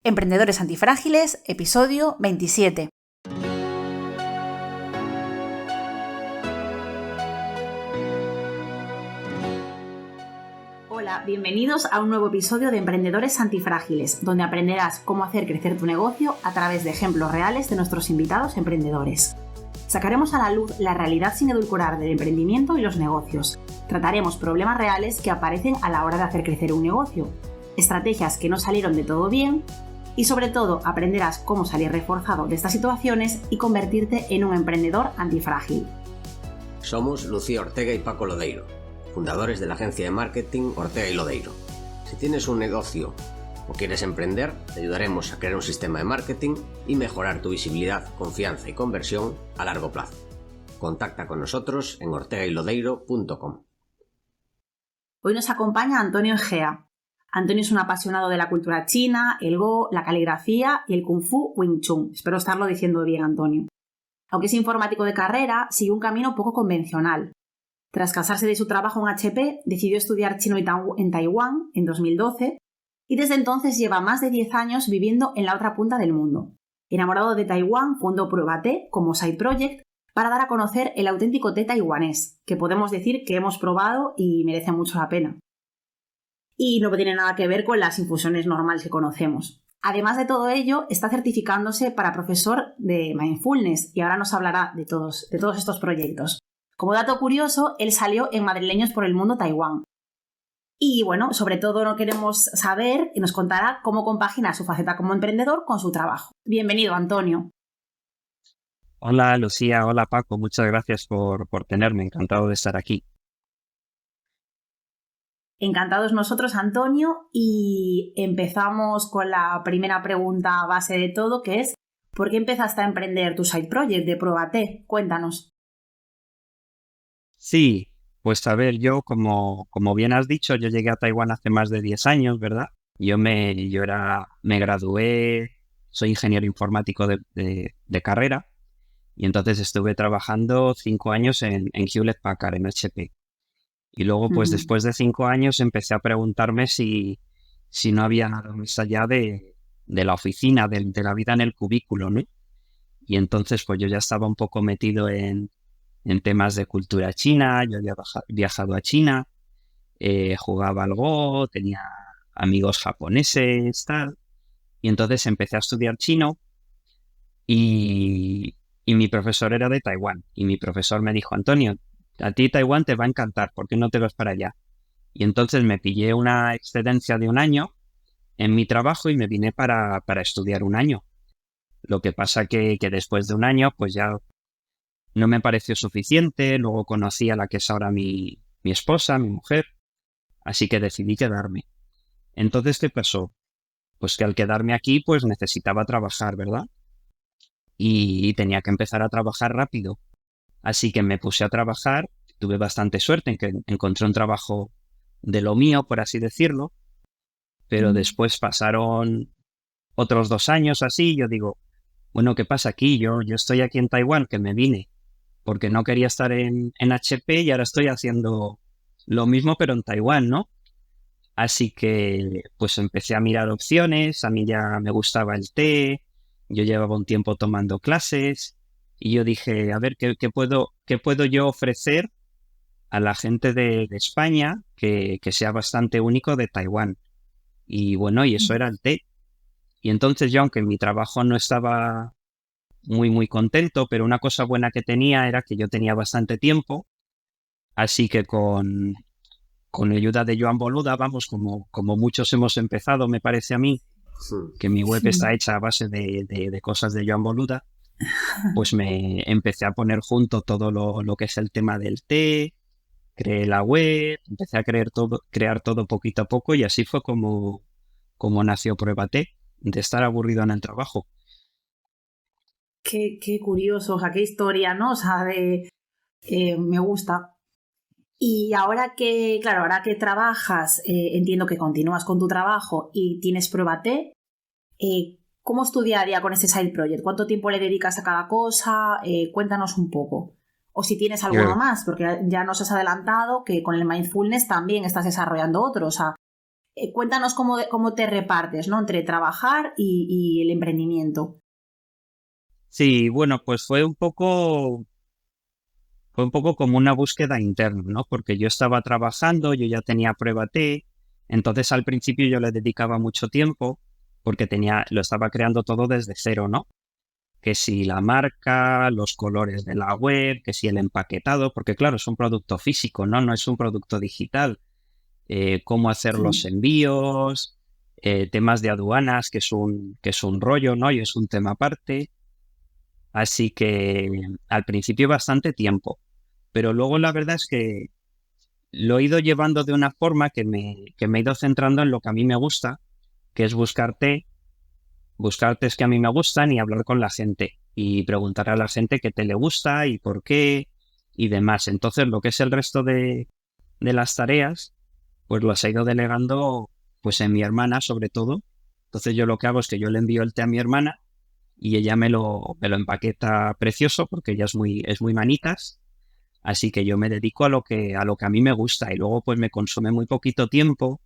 Emprendedores Antifrágiles, episodio 27. Hola, bienvenidos a un nuevo episodio de Emprendedores Antifrágiles, donde aprenderás cómo hacer crecer tu negocio a través de ejemplos reales de nuestros invitados emprendedores. Sacaremos a la luz la realidad sin edulcorar del emprendimiento y los negocios. Trataremos problemas reales que aparecen a la hora de hacer crecer un negocio, estrategias que no salieron de todo bien y sobre todo aprenderás cómo salir reforzado de estas situaciones y convertirte en un emprendedor antifrágil. Somos Lucía Ortega y Paco Lodeiro, fundadores de la agencia de marketing Ortega y Lodeiro. Si tienes un negocio o quieres emprender, te ayudaremos a crear un sistema de marketing y mejorar tu visibilidad, confianza y conversión a largo plazo. Contacta con nosotros en ortegaylodeiro.com. Hoy nos acompaña Antonio Egea. Antonio es un apasionado de la cultura china, el Go, la caligrafía y el Kung Fu Wing Chun. Espero estarlo diciendo bien, Antonio. Aunque es informático de carrera, sigue un camino poco convencional. Tras cansarse de su trabajo en HP, decidió estudiar chino en Taiwán en 2012 y desde entonces lleva más de 10 años viviendo en la otra punta del mundo. Enamorado de Taiwán, fundó Pruébate como side project para dar a conocer el auténtico té taiwanés, que podemos decir que hemos probado y merece mucho la pena. Y no tiene nada que ver con las infusiones normales que conocemos. Además de todo ello, está certificándose para profesor de Mindfulness y ahora nos hablará de todos estos proyectos. Como dato curioso, él salió en Madrileños por el Mundo Taiwán. Y bueno, sobre todo no queremos saber y nos contará cómo compagina su faceta como emprendedor con su trabajo. Bienvenido, Antonio. Hola Lucía, hola Paco, muchas gracias por tenerme, encantado de estar aquí. Encantados nosotros, Antonio, y empezamos con la primera pregunta base de todo, que es ¿por qué empezaste a emprender tu side project de Pruébate? Cuéntanos. Sí, pues a ver, yo como bien has dicho, yo llegué a Taiwán hace más de 10 años, ¿verdad? Me gradué, soy ingeniero informático de carrera y entonces estuve trabajando 5 años en Hewlett Packard, en HP. Y luego, pues después de 5 años empecé a preguntarme si no había nada más allá de la oficina, de la vida en el cubículo, ¿no? Y entonces, pues yo ya estaba un poco metido en temas de cultura china, yo había viajado a China, jugaba al Go, tenía amigos japoneses, tal. Y entonces empecé a estudiar chino y mi profesor era de Taiwán. Y mi profesor me dijo, Antonio, a ti Taiwán te va a encantar, ¿por qué no te vas para allá? Y entonces me pillé una excedencia de 1 año en mi trabajo y me vine para estudiar 1 año. Lo que pasa que después de 1 año, pues ya no me pareció suficiente. Luego conocí a la que es ahora mi esposa, mi mujer, así que decidí quedarme. Entonces, ¿qué pasó? Pues que al quedarme aquí, pues necesitaba trabajar, ¿verdad? Y tenía que empezar a trabajar rápido. Así que me puse a trabajar, tuve bastante suerte en que encontré un trabajo de lo mío, por así decirlo, pero después pasaron otros 2 años así, y yo digo, bueno, ¿qué pasa aquí? Yo estoy aquí en Taiwán, que me vine porque no quería estar en HP y ahora estoy haciendo lo mismo pero en Taiwán, ¿no? Así que pues empecé a mirar opciones, a mí ya me gustaba el té, yo llevaba un tiempo tomando clases y yo dije, a ver, ¿qué puedo yo ofrecer a la gente de España que sea bastante único de Taiwán? Y bueno, y eso era el té. Y entonces yo, aunque en mi trabajo no estaba muy contento, pero una cosa buena que tenía era que yo tenía bastante tiempo, así que con ayuda de Joan Boluda, vamos, como muchos hemos empezado, me parece a mí, que mi web está hecha a base de cosas de Joan Boluda, pues me empecé a poner junto todo lo que es el tema del té, creé la web, empecé a crear todo poquito a poco y así fue como nació Pruébate, de estar aburrido en el trabajo. Qué curioso, o sea, qué historia, ¿no? O sea, me gusta. Y ahora que trabajas, entiendo que continúas con tu trabajo y tienes Pruébate, ¿cómo es tu día a día con este side project? ¿Cuánto tiempo le dedicas a cada cosa? Cuéntanos un poco. O si tienes alguno más, porque ya nos has adelantado que con el Mindfulness también estás desarrollando otro. O sea, Cuéntanos cómo te repartes, ¿no? Entre trabajar y el emprendimiento. Sí, bueno, pues fue un poco como una búsqueda interna, ¿no? Porque yo estaba trabajando, yo ya tenía prueba T, entonces al principio yo le dedicaba mucho tiempo porque lo estaba creando todo desde cero, ¿no? Que si la marca, los colores de la web, que si el empaquetado, porque claro, es un producto físico, ¿no? No es un producto digital. Cómo hacer los Sí. envíos, temas de aduanas, que es un rollo, ¿no? Y es un tema aparte. Así que al principio bastante tiempo. Pero luego la verdad es que lo he ido llevando de una forma que me he ido centrando en lo que a mí me gusta, que es buscar tés que a mí me gustan y hablar con la gente y preguntar a la gente qué te le gusta y por qué y demás. Entonces lo que es el resto de las tareas, pues las he ido delegando pues en mi hermana sobre todo. Entonces yo lo que hago es que yo le envío el té a mi hermana y ella me lo empaqueta precioso porque ella es muy manitas. Así que yo me dedico a lo que a mí me gusta y luego pues me consume muy poquito tiempo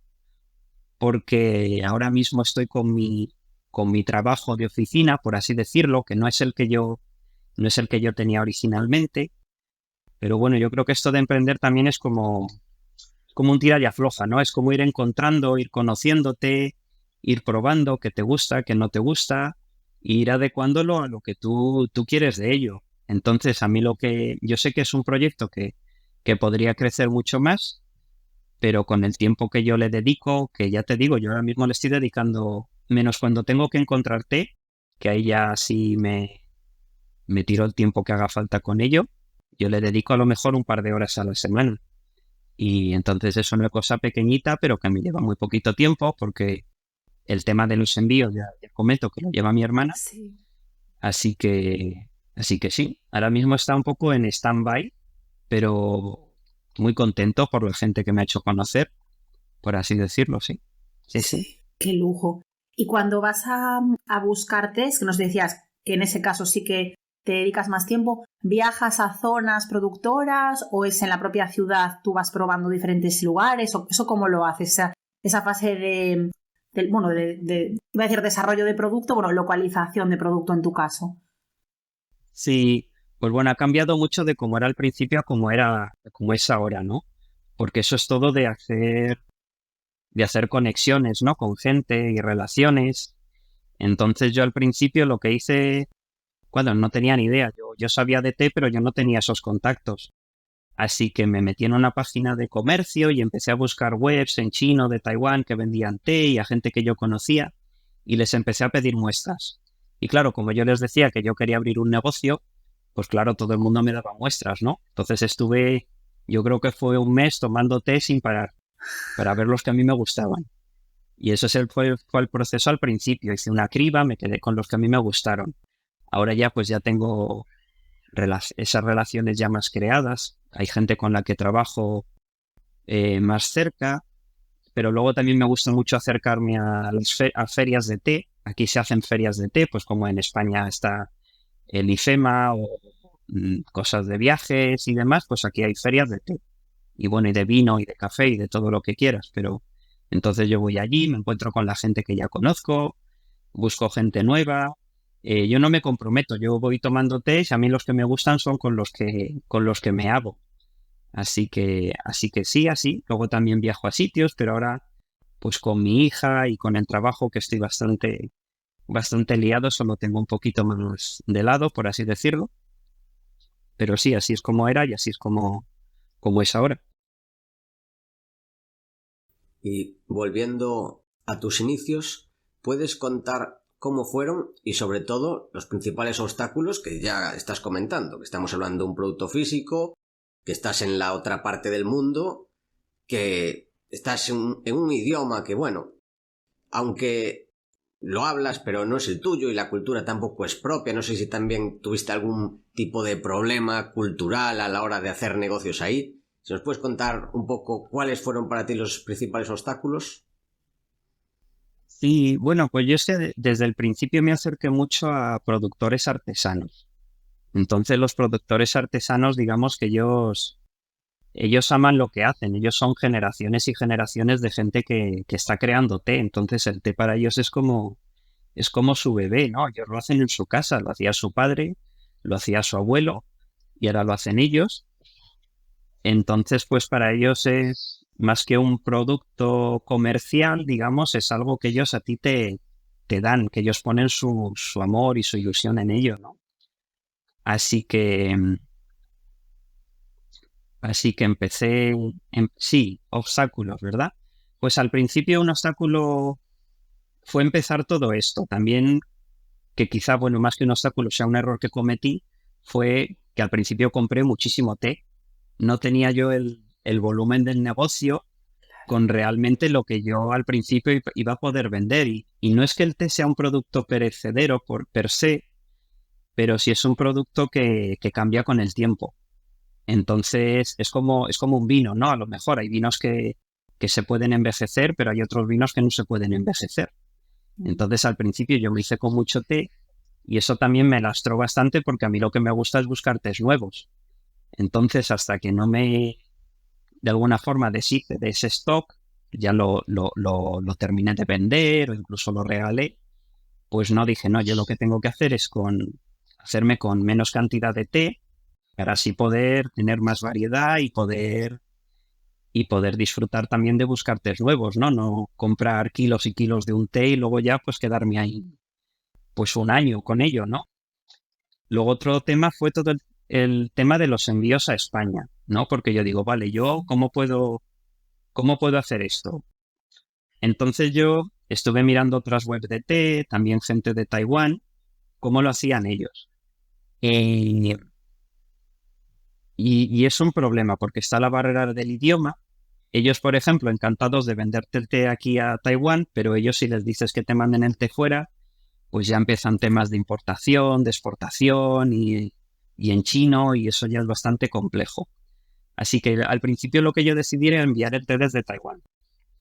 porque ahora mismo estoy con mi trabajo de oficina, por así decirlo, que no es el que yo tenía originalmente. Pero bueno, yo creo que esto de emprender también es como un tira y afloja, ¿no? Es como ir encontrando, ir conociéndote, ir probando qué te gusta, qué no te gusta, e ir adecuándolo a lo que tú quieres de ello. Entonces, a mí yo sé que es un proyecto que podría crecer mucho más, pero con el tiempo que yo le dedico, que ya te digo, yo ahora mismo le estoy dedicando menos cuando tengo que encontrarte, que ahí ya sí me tiro el tiempo que haga falta con ello, yo le dedico a lo mejor un par de horas a la semana. Y entonces es una cosa pequeñita, pero que me lleva muy poquito tiempo porque el tema de los envíos ya comento que lo lleva mi hermana, Sí. así así que sí, ahora mismo está un poco en stand-by, pero muy contento por la gente que me ha hecho conocer, por así decirlo, sí. Sí, sí. Sí, qué lujo. Y cuando vas a buscar test, que nos decías que en ese caso sí que te dedicas más tiempo, ¿viajas a zonas productoras o es en la propia ciudad tú vas probando diferentes lugares? ¿O eso cómo lo haces? Esa fase iba a decir desarrollo de producto, bueno, localización de producto en tu caso. Sí, pues bueno, ha cambiado mucho de cómo era al principio a cómo es ahora, ¿no? Porque eso es todo de hacer conexiones, ¿no? Con gente y relaciones. Entonces yo al principio lo que hice, bueno, no tenía ni idea. Yo sabía de té, pero yo no tenía esos contactos. Así que me metí en una página de comercio y empecé a buscar webs en chino de Taiwán que vendían té y a gente que yo conocía y les empecé a pedir muestras. Y claro, como yo les decía que yo quería abrir un negocio, pues claro, todo el mundo me daba muestras, ¿no? Entonces yo creo que fue un mes tomando té sin parar para ver los que a mí me gustaban. Y eso fue el proceso al principio. Hice una criba, me quedé con los que a mí me gustaron. Ahora ya pues ya tengo esas relaciones ya más creadas. Hay gente con la que trabajo más cerca, pero luego también me gusta mucho acercarme a ferias de té. Aquí se hacen ferias de té, pues como en España está el IFEMA o cosas de viajes y demás, pues aquí hay ferias de té. Y bueno, y de vino y de café y de todo lo que quieras, pero entonces yo voy allí, me encuentro con la gente que ya conozco, busco gente nueva. Yo no me comprometo, yo voy tomando té y a mí los que me gustan son con los que me hago. Así que sí, así. Luego también viajo a sitios, pero ahora pues con mi hija y con el trabajo que estoy bastante liado, solo tengo un poquito más de lado, por así decirlo. Pero sí, así es como era y así es como es ahora. Y volviendo a tus inicios, ¿puedes contar cómo fueron y sobre todo los principales obstáculos que ya estás comentando? Que estamos hablando de un producto físico, que estás en la otra parte del mundo, que estás en un idioma que, bueno, aunque lo hablas, pero no es el tuyo y la cultura tampoco es propia. No sé si también tuviste algún tipo de problema cultural a la hora de hacer negocios ahí. Si nos puedes contar un poco cuáles fueron para ti los principales obstáculos. Sí, bueno, pues yo es que desde el principio me acerqué mucho a productores artesanos. Entonces los productores artesanos, digamos que ellos ellos aman lo que hacen, ellos son generaciones y generaciones de gente que está creando té, entonces el té para ellos es como su bebé, ¿no? Ellos lo hacen en su casa, lo hacía su padre, lo hacía su abuelo y ahora lo hacen ellos. Entonces, pues para ellos es más que un producto comercial, digamos, es algo que ellos a ti te dan, que ellos ponen su amor y su ilusión en ello, ¿no? Así que, así que empecé, sí, obstáculos, ¿verdad? Pues al principio un obstáculo fue empezar todo esto. También que quizá, bueno, más que un obstáculo sea un error que cometí, fue que al principio compré muchísimo té. No tenía yo el volumen del negocio con realmente lo que yo al principio iba a poder vender. Y no es que el té sea un producto perecedero por per se, pero sí es un producto que cambia con el tiempo. Entonces es como un vino, ¿no? A lo mejor hay vinos que se pueden envejecer, pero hay otros vinos que no se pueden envejecer. Entonces al principio yo me hice con mucho té y eso también me lastró bastante porque a mí lo que me gusta es buscar tés nuevos. Entonces hasta que no me, de alguna forma, deshice de ese stock, ya lo terminé de vender o incluso lo regalé, pues no dije, no, yo lo que tengo que hacer es hacerme con menos cantidad de té para así poder tener más variedad y poder disfrutar también de buscar tés nuevos, ¿no? No comprar kilos y kilos de un té y luego ya pues quedarme ahí pues un año con ello, ¿no? Luego otro tema fue todo el tema de los envíos a España, ¿no? Porque yo digo, vale, yo cómo puedo hacer esto? Entonces yo estuve mirando otras webs de té, también gente de Taiwán, cómo lo hacían ellos. Eh, y es un problema porque está la barrera del idioma. Ellos, por ejemplo, encantados de venderte el té aquí a Taiwán, pero ellos si les dices que te manden el té fuera, pues ya empiezan temas de importación, de exportación y en chino, y eso ya es bastante complejo. Así que al principio lo que yo decidí era enviar el té desde Taiwán.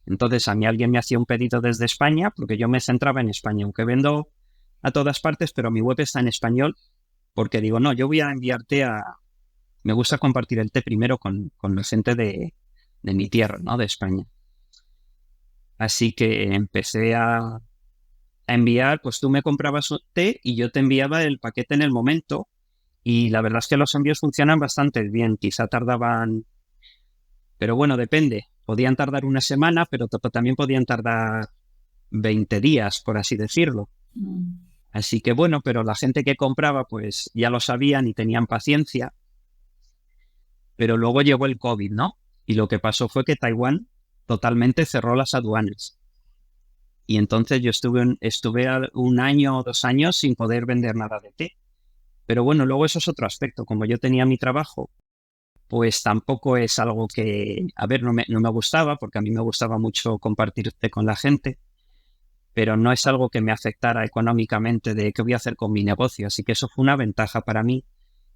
Entonces a mí alguien me hacía un pedido desde España, porque yo me centraba en España, aunque vendo a todas partes, pero mi web está en español, porque digo, no, yo voy a enviarte a... Me gusta compartir el té primero con la gente de mi tierra, ¿no? De España. Así que empecé a enviar, pues tú me comprabas té y yo te enviaba el paquete en el momento. Y la verdad es que los envíos funcionan bastante bien. Quizá tardaban, pero bueno, depende. Podían tardar una semana, pero también podían tardar 20 días, por así decirlo. Así que bueno, pero la gente que compraba pues ya lo sabían y tenían paciencia. Pero luego llegó el COVID, ¿no? Y lo que pasó fue que Taiwán totalmente cerró las aduanas. Y entonces yo estuve un año o 2 años sin poder vender nada de té. Pero bueno, luego eso es otro aspecto. Como yo tenía mi trabajo, pues tampoco es algo que, a ver, no me gustaba, porque a mí me gustaba mucho compartir té con la gente, pero no es algo que me afectara económicamente de qué voy a hacer con mi negocio. Así que eso fue una ventaja para mí,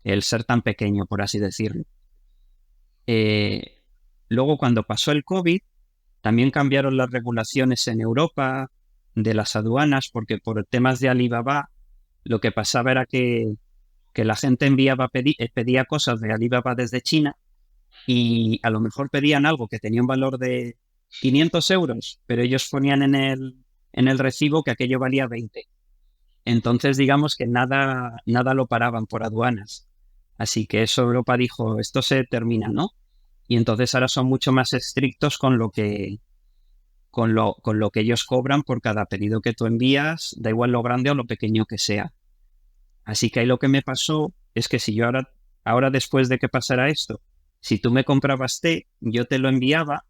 el ser tan pequeño, por así decirlo. Luego, cuando pasó el COVID, también cambiaron las regulaciones en Europa de las aduanas, porque por temas de Alibaba, lo que pasaba era que la gente pedía cosas de Alibaba desde China y a lo mejor pedían algo que tenía un valor de 500 euros, pero ellos ponían en el recibo que aquello valía 20. Entonces, digamos que nada lo paraban por aduanas. Así que eso Europa dijo, esto se termina, ¿no? Y entonces ahora son mucho más estrictos con lo que ellos cobran por cada pedido que tú envías, da igual lo grande o lo pequeño que sea. Así que ahí lo que me pasó es que si yo ahora después de que pasara esto, si tú me comprabas té, yo te lo enviaba,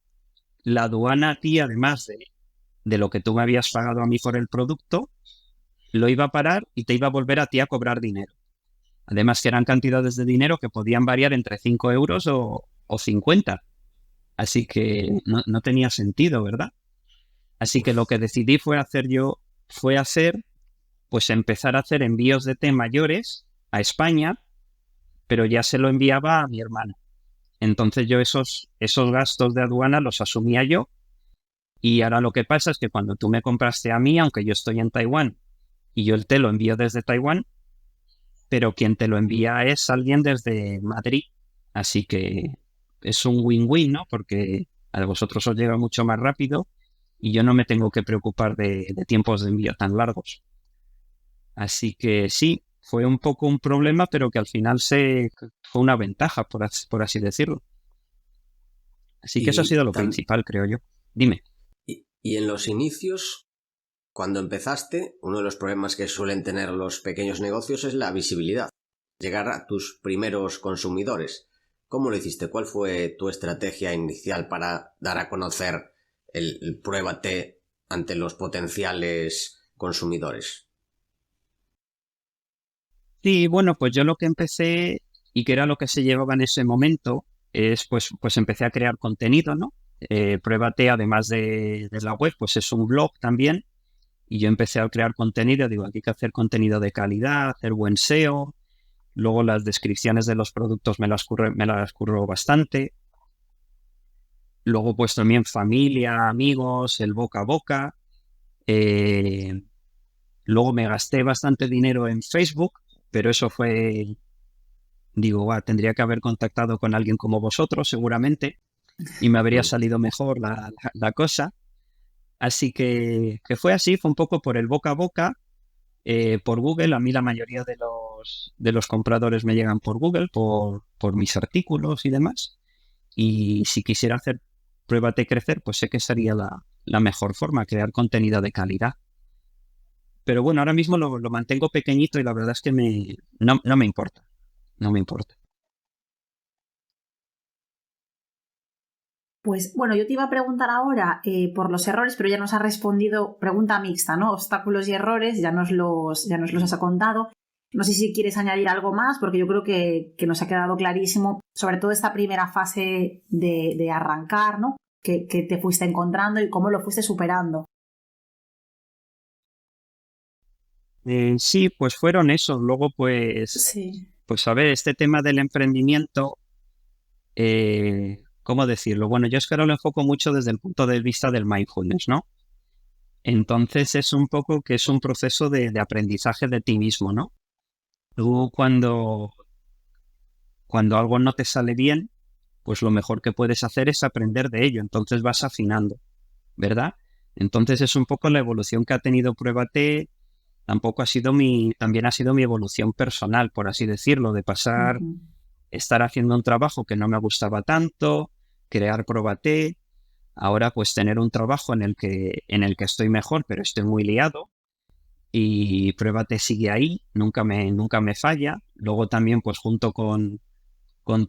la aduana a ti, además de lo que tú me habías pagado a mí por el producto, lo iba a parar y te iba a volver a ti a cobrar dinero. Además que eran cantidades de dinero que podían variar entre 5 euros o 50. Así que no tenía sentido, ¿verdad? Así que lo que decidí fue pues empezar a hacer envíos de té mayores a España, pero ya se lo enviaba a mi hermana. Entonces yo esos gastos de aduana los asumía yo y ahora lo que pasa es que cuando tú me compraste a mí, aunque yo estoy en Taiwán y yo el té lo envío desde Taiwán, pero quien te lo envía es alguien desde Madrid. Así que es un win-win, ¿no? Porque a vosotros os llega mucho más rápido y yo no me tengo que preocupar de tiempos de envío tan largos. Así que sí, fue un poco un problema, pero que al final fue una ventaja, por así decirlo. Así que eso ha sido Y, lo principal, creo yo. Dime. y en los inicios, cuando empezaste, uno de los problemas que suelen tener los pequeños negocios es la visibilidad, llegar a tus primeros consumidores. ¿Cómo lo hiciste? ¿Cuál fue tu estrategia inicial para dar a conocer el Pruébate ante los potenciales consumidores? Sí, bueno, pues yo lo que empecé y que era lo que se llevaba en ese momento es pues empecé a crear contenido, ¿no? Pruébate, además de la web, pues es un blog también y yo empecé a crear contenido, digo, aquí hay que hacer contenido de calidad, hacer buen SEO, luego las descripciones de los productos me las curro bastante, luego pues también familia, amigos, el boca a boca, eh, luego me gasté bastante dinero en Facebook, pero eso fue, digo, tendría que haber contactado con alguien como vosotros seguramente y me habría salido mejor la cosa. Así que fue así, fue un poco por el boca a boca, por Google. A mí la mayoría de los compradores me llegan por Google, por mis artículos y demás. Y si quisiera hacer Pruébate crecer, pues sé que sería la mejor forma, crear contenido de calidad. Pero bueno, ahora mismo lo mantengo pequeñito y la verdad es que no me importa, no me importa. Pues bueno, yo te iba a preguntar ahora por los errores, pero ya nos ha respondido pregunta mixta, ¿no? Obstáculos y errores, ya nos los has contado. No sé si quieres añadir algo más, porque yo creo que nos ha quedado clarísimo, sobre todo esta primera fase de arrancar, ¿no? Que te fuiste encontrando y cómo lo fuiste superando. Sí, pues fueron esos. Luego, Sí. pues a ver, este tema del emprendimiento, ¿cómo decirlo? Bueno, yo es que ahora lo enfoco mucho desde el punto de vista del mindfulness, ¿no? Entonces es un poco que es un proceso de aprendizaje de ti mismo, ¿no? Tú cuando algo no te sale bien, pues lo mejor que puedes hacer es aprender de ello. Entonces vas afinando, ¿verdad? Entonces es un poco la evolución que ha tenido Pruébate. También ha sido mi evolución personal, por así decirlo, de pasar, Uh-huh. estar haciendo un trabajo que no me gustaba tanto, crear Pruébate, ahora pues tener un trabajo en el que estoy mejor, pero estoy muy liado y Pruébate sigue ahí, nunca me falla. Luego también pues junto con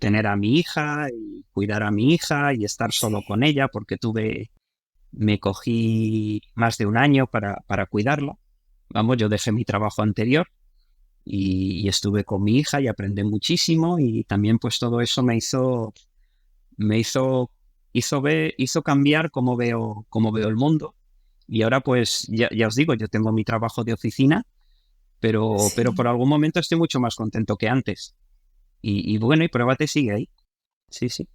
tener a mi hija y cuidar a mi hija y estar solo Sí. con ella, porque me cogí más de un año para cuidarla. Vamos, yo dejé mi trabajo anterior y estuve con mi hija y aprendí muchísimo y también pues todo eso me hizo cambiar cómo veo el mundo. Y ahora pues ya os digo, yo tengo mi trabajo de oficina, pero por Sí. algún momento estoy mucho más contento que antes. Y bueno, y Pruébate sigue ahí. Sí, sí.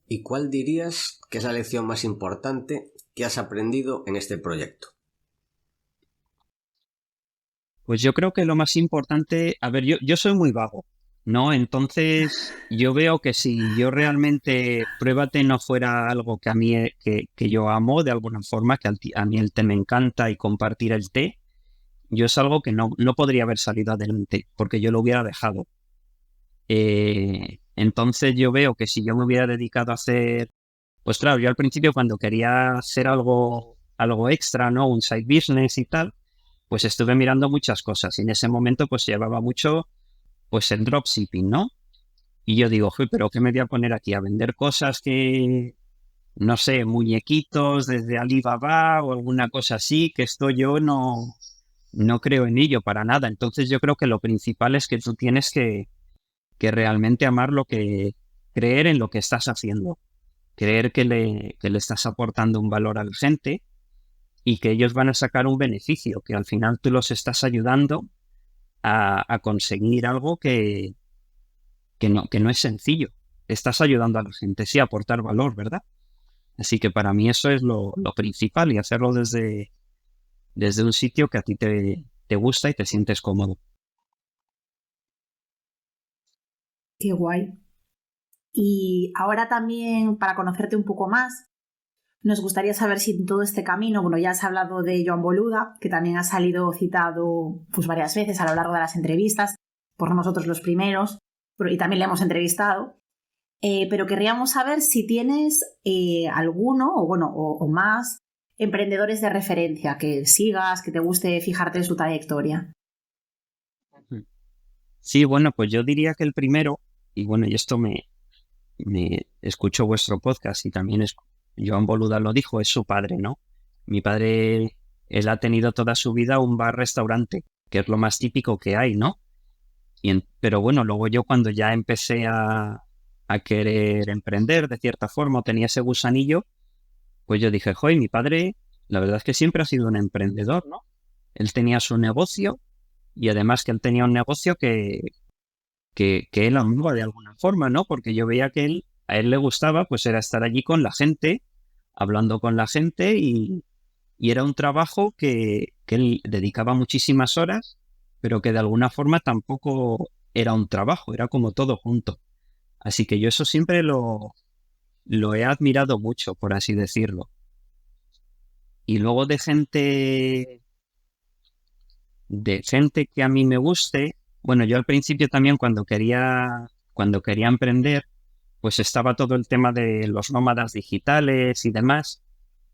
¿Y cuál dirías que es la lección más importante que has aprendido en este proyecto? Pues yo creo que lo más importante, a ver, yo soy muy vago, ¿no? Entonces yo veo que si yo realmente Pruébate no fuera algo que a mí, que yo amo de alguna forma, a mí el té me encanta y compartir el té, yo es algo que no podría haber salido adelante porque yo lo hubiera dejado. Entonces yo veo que si yo me hubiera dedicado a hacer, pues claro, yo al principio cuando quería hacer algo extra, ¿no? Un side business y tal, pues estuve mirando muchas cosas y en ese momento pues llevaba mucho pues el dropshipping, ¿no? Y yo digo, "Uy, pero ¿qué me voy a poner aquí? A vender cosas que, no sé, muñequitos desde Alibaba o alguna cosa así, que esto yo no creo en ello para nada. Entonces yo creo que lo principal es que tú tienes que realmente amar creer en lo que estás haciendo, creer que le estás aportando un valor a la gente y que ellos van a sacar un beneficio, que al final tú los estás ayudando a conseguir algo que no es sencillo. Estás ayudando a la gente, sí, a aportar valor, ¿verdad? Así que para mí eso es lo principal y hacerlo desde un sitio que a ti te gusta y te sientes cómodo. Qué guay. Y ahora también, para conocerte un poco más, nos gustaría saber si en todo este camino, bueno, ya has hablado de Joan Boluda, que también ha salido citado pues varias veces a lo largo de las entrevistas, por nosotros los primeros, y también le hemos entrevistado, pero querríamos saber si tienes alguno, o bueno, o más emprendedores de referencia que sigas, que te guste fijarte en su trayectoria. Sí, bueno, pues yo diría que el primero, y bueno, y esto me escucho vuestro podcast y también Joan Boluda lo dijo, es su padre, ¿no? Mi padre, él ha tenido toda su vida un bar-restaurante, que es lo más típico que hay, ¿no? Pero bueno, luego yo cuando ya empecé a querer emprender de cierta forma, o tenía ese gusanillo, pues yo dije, joder, mi padre, la verdad es que siempre ha sido un emprendedor, ¿no? Él tenía su negocio y además que él tenía un negocio que él amaba de alguna forma, ¿no? Porque yo veía que a él le gustaba, pues era estar allí con la gente, hablando con la gente y era un trabajo que él dedicaba muchísimas horas, pero que de alguna forma tampoco era un trabajo, era como todo junto. Así que yo eso siempre lo he admirado mucho, por así decirlo. Y luego de gente que a mí me guste, bueno, yo al principio también cuando quería emprender, pues estaba todo el tema de los nómadas digitales y demás.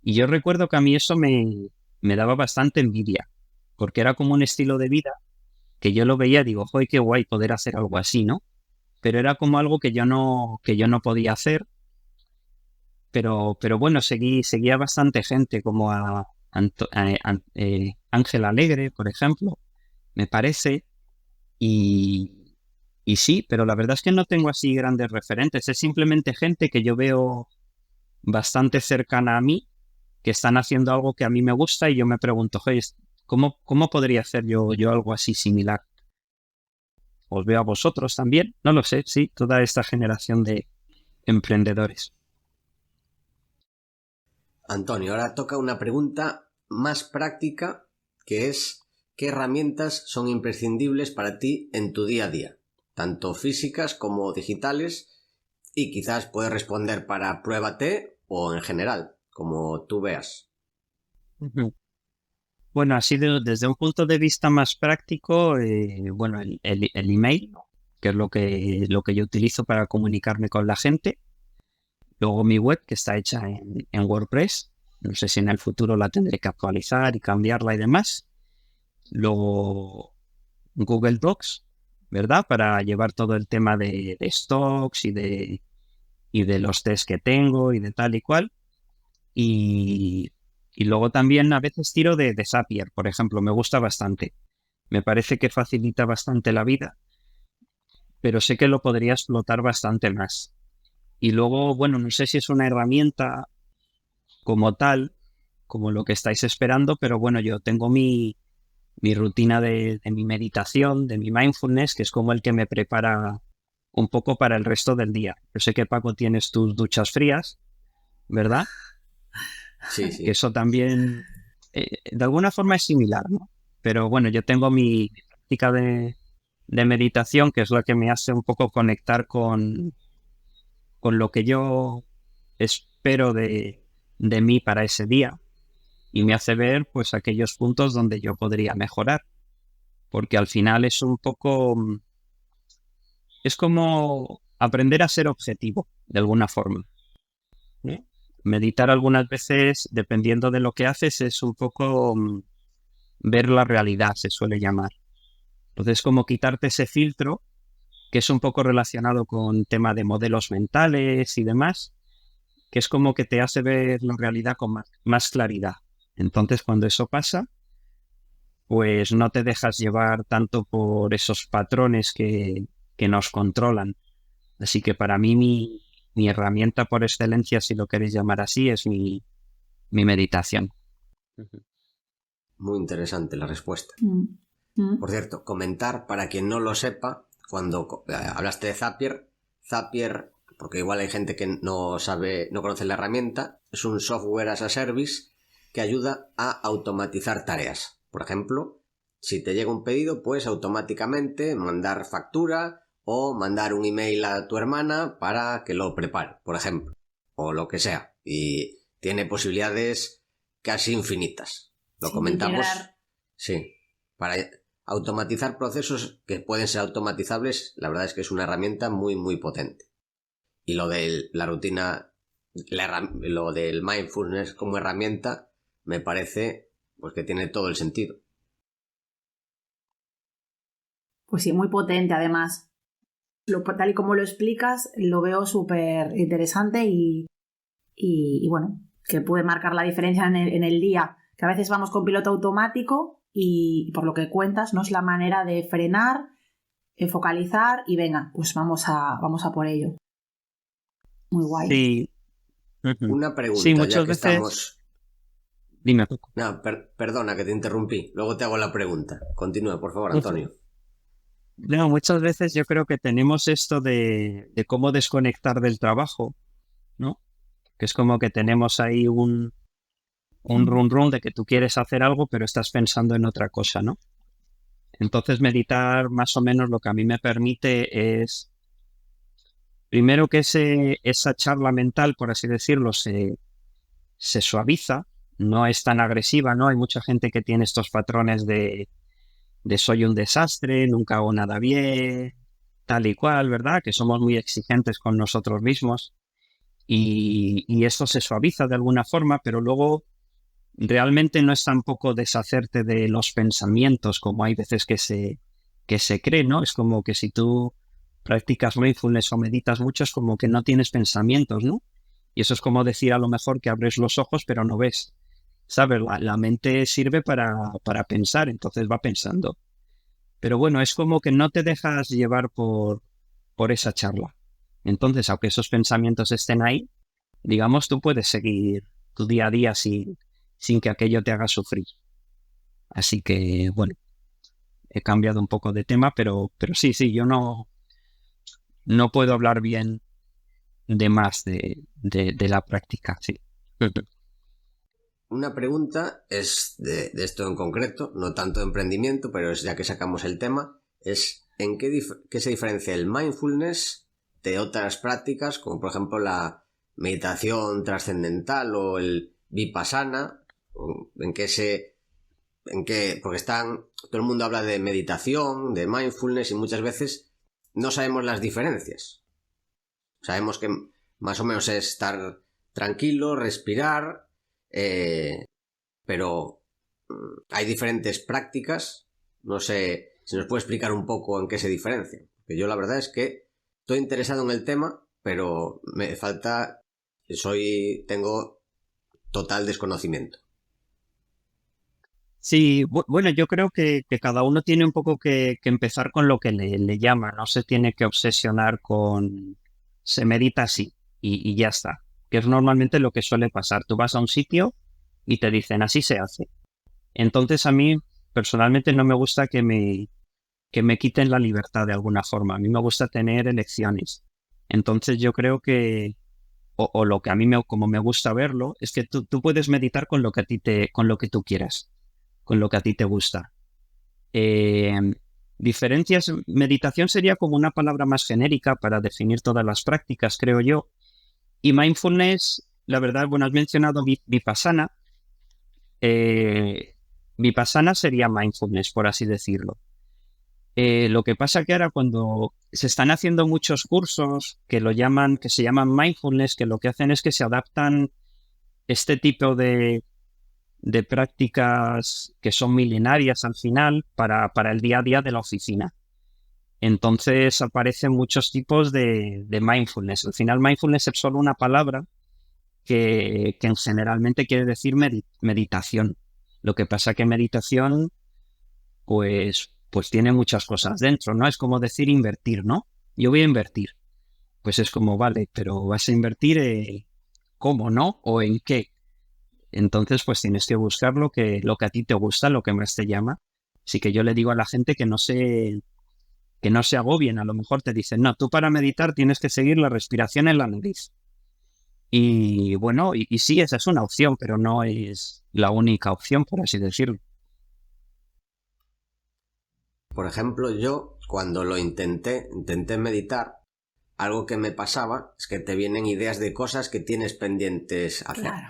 Y yo recuerdo que a mí eso me daba bastante envidia, porque era como un estilo de vida que yo lo veía, digo, joder, qué guay poder hacer algo así, ¿no? Pero era como algo que yo no podía hacer, pero bueno, seguía bastante gente, como a Ángel Alegre, por ejemplo, me parece, y sí, pero la verdad es que no tengo así grandes referentes, es simplemente gente que yo veo bastante cercana a mí, que están haciendo algo que a mí me gusta y yo me pregunto, oye, ¿cómo podría hacer yo algo así similar? Os veo a vosotros también, no lo sé, sí, toda esta generación de emprendedores. Antonio, ahora toca una pregunta más práctica, que es ¿qué herramientas son imprescindibles para ti en tu día a día? Tanto físicas como digitales, y quizás puedes responder para pruébate o en general, como tú veas. Ujú. Bueno, así desde un punto de vista más práctico, bueno, el email, que es lo que yo utilizo para comunicarme con la gente. Luego mi web, que está hecha en WordPress. No sé si en el futuro la tendré que actualizar y cambiarla y demás. Luego Google Docs, ¿verdad? Para llevar todo el tema de stocks y de los tests que tengo y de tal y cual. Y, y luego también a veces tiro de Zapier, por ejemplo, me gusta bastante. Me parece que facilita bastante la vida, pero sé que lo podría explotar bastante más. Y luego, bueno, no sé si es una herramienta como tal, como lo que estáis esperando, pero bueno, yo tengo mi rutina de mi meditación, de mi mindfulness, que es como el que me prepara un poco para el resto del día. Yo sé que, Paco, tienes tus duchas frías, ¿verdad? Sí, Que sí. eso también, de alguna forma es similar, ¿no? Pero bueno, yo tengo mi práctica de meditación, que es lo que me hace un poco conectar con lo que yo espero de mí para ese día y me hace ver pues aquellos puntos donde yo podría mejorar, porque al final es un poco, es como aprender a ser objetivo, de alguna forma, ¿no? Meditar algunas veces, dependiendo de lo que haces, es un poco ver la realidad, se suele llamar. Entonces, como quitarte ese filtro, que es un poco relacionado con tema de modelos mentales y demás, que es como que te hace ver la realidad con más claridad. Entonces, cuando eso pasa, pues no te dejas llevar tanto por esos patrones que nos controlan. Así que para mí mi herramienta por excelencia, si lo queréis llamar así, es mi meditación. Muy interesante la respuesta. Mm. Por cierto, comentar para quien no lo sepa, cuando hablaste de Zapier, Zapier, porque igual hay gente que no sabe, no conoce la herramienta, es un software as a service que ayuda a automatizar tareas. Por ejemplo, si te llega un pedido, puedes automáticamente mandar factura o mandar un email a tu hermana para que lo prepare, por ejemplo, o lo que sea. Y tiene posibilidades casi infinitas. Lo comentamos. Sí, para automatizar procesos que pueden ser automatizables, la verdad es que es una herramienta muy, muy potente. Y lo de la rutina, lo del mindfulness como herramienta, me parece pues que tiene todo el sentido. Pues sí, muy potente además. Tal y como lo explicas, lo veo súper interesante y bueno, que puede marcar la diferencia en el día, que a veces vamos con piloto automático y por lo que cuentas, ¿no? Es la manera de frenar, focalizar y venga, pues vamos a por ello. Muy guay. Sí. Una pregunta, sí, muchas ya que veces... estamos... Dime. No, perdona que te interrumpí. Luego te hago la pregunta. Continúa, por favor, Antonio. No, muchas veces yo creo que tenemos esto de cómo desconectar del trabajo, ¿no? Que es como que tenemos ahí un run de que tú quieres hacer algo, pero estás pensando en otra cosa, ¿no? Entonces meditar más o menos lo que a mí me permite es, primero que esa charla mental, por así decirlo, se suaviza, no es tan agresiva, ¿no? Hay mucha gente que tiene estos patrones de soy un desastre, nunca hago nada bien, tal y cual, ¿verdad? Que somos muy exigentes con nosotros mismos y esto se suaviza de alguna forma, pero luego realmente no es tampoco deshacerte de los pensamientos como hay veces que se cree, ¿no? Es como que si tú practicas mindfulness o meditas mucho es como que no tienes pensamientos, ¿no? Y eso es como decir a lo mejor que abres los ojos pero no ves. ¿Sabes? La mente sirve para pensar, entonces va pensando. Pero bueno, es como que no te dejas llevar por esa charla. Entonces, aunque esos pensamientos estén ahí, digamos, tú puedes seguir tu día a día sin que aquello te haga sufrir. Así que, bueno, he cambiado un poco de tema, pero sí, yo no puedo hablar bien de más de la práctica, sí. Una pregunta es de esto en concreto, no tanto de emprendimiento, pero es ya que sacamos el tema, es ¿en qué se diferencia el mindfulness de otras prácticas, como por ejemplo la meditación trascendental o el vipassana? Porque todo el mundo habla de meditación, de mindfulness y muchas veces no sabemos las diferencias. Sabemos que más o menos es estar tranquilo, respirar, pero hay diferentes prácticas. No sé si nos puede explicar un poco en qué se diferencian. Porque yo la verdad es que estoy interesado en el tema, pero me falta, tengo total desconocimiento. Sí, bueno, yo creo que cada uno tiene un poco que empezar con lo que le llama, no se tiene que obsesionar con se medita así y ya está, que es normalmente lo que suele pasar. Tú vas a un sitio y te dicen así se hace. Entonces a mí personalmente no me gusta que me quiten la libertad de alguna forma, a mí me gusta tener elecciones. Entonces yo creo que, o lo que a mí como me gusta verlo, es que tú puedes meditar con lo que con lo que tú quieras, con lo que a ti te gusta. Diferencias, meditación sería como una palabra más genérica para definir todas las prácticas, creo yo. Y mindfulness, la verdad, bueno, has mencionado vipassana. Vipassana sería mindfulness, por así decirlo. Lo que pasa que ahora cuando se están haciendo muchos cursos que se llaman mindfulness, que lo que hacen es que se adaptan este tipo de prácticas que son milenarias al final para el día a día de la oficina. Entonces aparecen muchos tipos de mindfulness. Al final mindfulness es solo una palabra que generalmente quiere decir meditación. Lo que pasa que meditación pues tiene muchas cosas dentro, ¿no? Es como decir invertir, ¿no? Yo voy a invertir. Pues es como, vale, pero vas a invertir ¿cómo, no? ¿O en qué? Entonces, pues tienes que buscar lo que a ti te gusta, lo que más te llama. Así que yo le digo a la gente que no se agobien. A lo mejor te dicen, no, tú para meditar tienes que seguir la respiración en la nariz. Y bueno, y sí, esa es una opción, pero no es la única opción, por así decirlo. Por ejemplo, yo cuando lo intenté meditar, algo que me pasaba es que te vienen ideas de cosas que tienes pendientes hacer. Claro.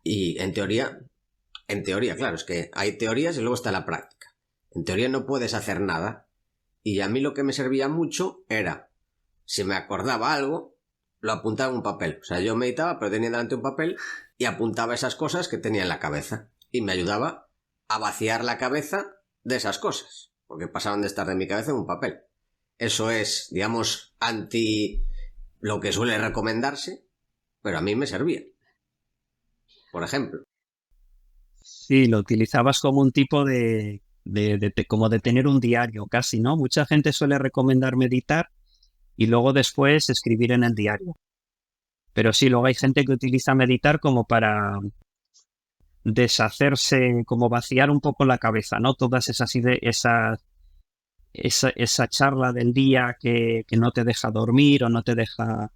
Y en teoría, claro, es que hay teorías y luego está la práctica. En teoría no puedes hacer nada. Y a mí lo que me servía mucho era, si me acordaba algo, lo apuntaba en un papel. O sea, yo meditaba, pero tenía delante un papel y apuntaba esas cosas que tenía en la cabeza. Y me ayudaba a vaciar la cabeza de esas cosas, porque pasaban de estar de mi cabeza en un papel. Eso es, digamos, anti lo que suele recomendarse, pero a mí me servía. Por ejemplo. Sí, lo utilizabas como un tipo como de tener un diario casi, ¿no? Mucha gente suele recomendar meditar y luego después escribir en el diario. Pero sí, luego hay gente que utiliza meditar como para deshacerse, como vaciar un poco la cabeza, ¿no? Todas esas ideas, esa charla del día que no te deja dormir o no te deja